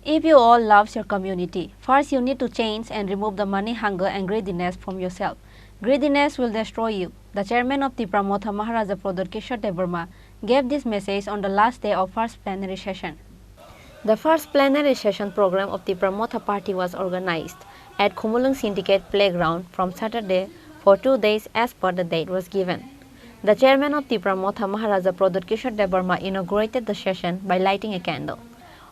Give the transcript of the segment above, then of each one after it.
If you all love your community, first you need to change and remove the money hunger and greediness from yourself. Greediness will destroy you. The chairman of Tripura Maharaja Pradyot Kishore Debbarma gave this message on the last day of first plenary session. The first plenary session program of the Tripura party was organized at Khorang Syndicate Playground from Saturday for 2 days as per the date was given. The chairman of Tripura Maharaja Pradyot Kishore Debbarma inaugurated the session by lighting a candle.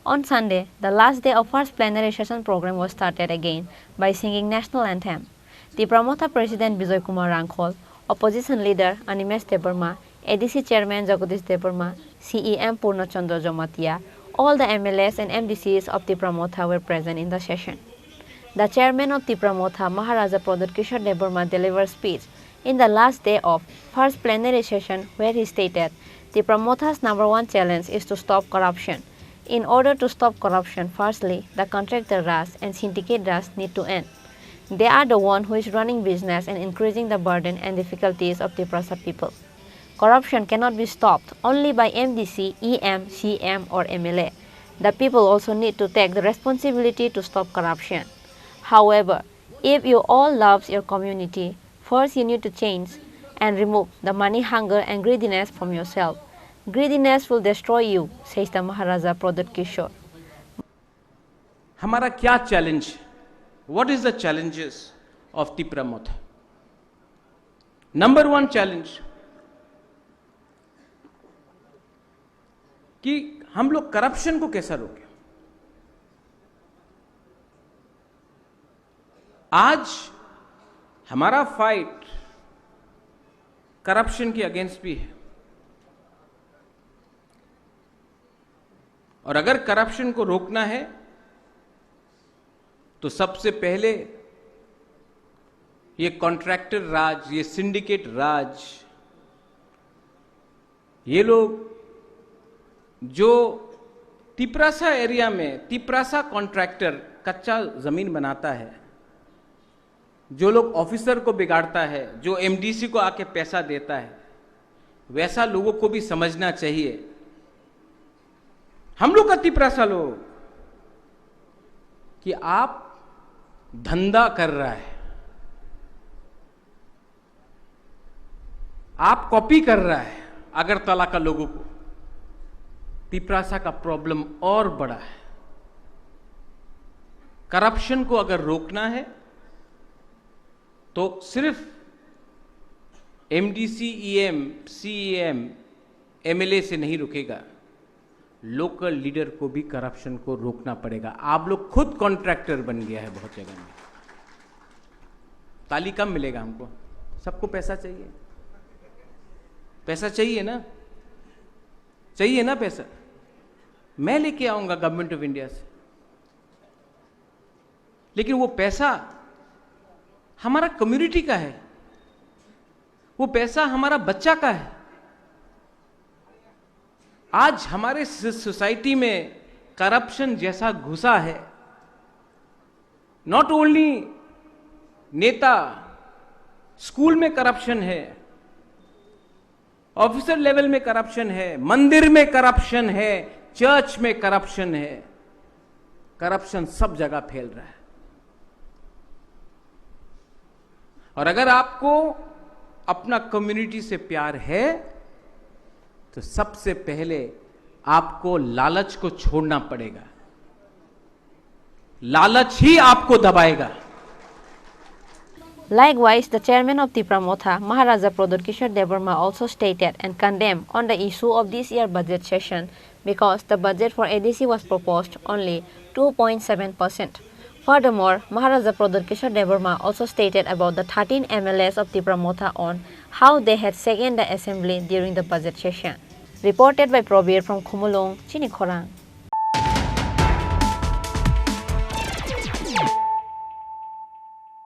On Sunday, the last day of first plenary session program was started again by singing national anthem. The Tripura President Bijoy Kumar Rangkhol, Opposition Leader Animesh Debbarma, ADC Chairman Jagadish Debbarma, CEM Purnachandra Jomatia, all the MLAs and MDCs of Tripura were present in the session. The chairman of Tripura Maharaja Pradyot Kishore Debbarma delivered speech in the last day of first plenary session where he stated, Tripura's #1 challenge is to stop corruption. In order to stop corruption, firstly, the contractor Raj and syndicate Raj need to end. They are the one who is running business and increasing the burden and difficulties of Tripura people. Corruption cannot be stopped only by MDC, EM, CM or MLA. The people also need to take the responsibility to stop corruption. However, if you all love your community, first you need to change and remove the money hunger and greediness from yourself. Greediness will destroy you, says the Maharaja Pradyot Kishore. हमारा क्या challenge? What is the challenges of Tripura? Number 1 challenge कि हम लोग corruption को कैसा रोकें? आज हमारा फाइट करप्शन के अगेंस्ट भी है और अगर करप्शन को रोकना है तो सबसे पहले ये कॉन्ट्रैक्टर राज, ये सिंडिकेट राज, ये लोग जो तिपरासा एरिया में तिपरासा कॉन्ट्रैक्टर कच्चा जमीन बनाता है, जो लोग ऑफिसर को बिगाड़ता है, जो एमडीसी को आके पैसा देता है, वैसा लोगों को भी समझना चाहिए। हम लोग का तिपरासा लोग कि आप धंधा कर रहा है, आप कॉपी कर रहा है अगरतला का लोगों को। तिपरासा का प्रॉब्लम और बड़ा है। करप्शन को अगर रोकना है तो सिर्फ एमडीसी, ईएम, सीएम, एमएलए से नहीं रुकेगा, लोकल लीडर को भी करप्शन को रोकना पड़ेगा। आप लोग खुद कॉन्ट्रैक्टर बन गया है बहुत जगह में। ताली कम मिलेगा हमको, सबको पैसा चाहिए, पैसा चाहिए ना, चाहिए ना पैसा। मैं लेके आऊंगा गवर्नमेंट ऑफ इंडिया से, लेकिन वो पैसा हमारा कम्युनिटी का है, वो पैसा हमारा बच्चा का है। आज हमारे सोसाइटी में करप्शन जैसा घुसा है, नॉट ओनली नेता, स्कूल में करप्शन है, ऑफिसर लेवल में करप्शन है, मंदिर में करप्शन है, चर्च में करप्शन है। करप्शन सब जगह फैल रहा है। और अगर आपको अपना कम्युनिटी से प्यार है तो सबसे पहले आपको लालच को छोड़ना पड़ेगा। लालच ही आपको दबाएगा। Likewise, the chairman of Tripura Maharaja Pradyot Kishore Debbarma also stated and condemned on the issue of this year's budget session because the budget for ADC was proposed only 2.7%. Furthermore, Maharaja Pradyot Kishore Debbarma also stated about the 13 MLAs of Tripura on how they had seconded the assembly during the budget session. Reported by Probir from Khorang, Chini Khorang.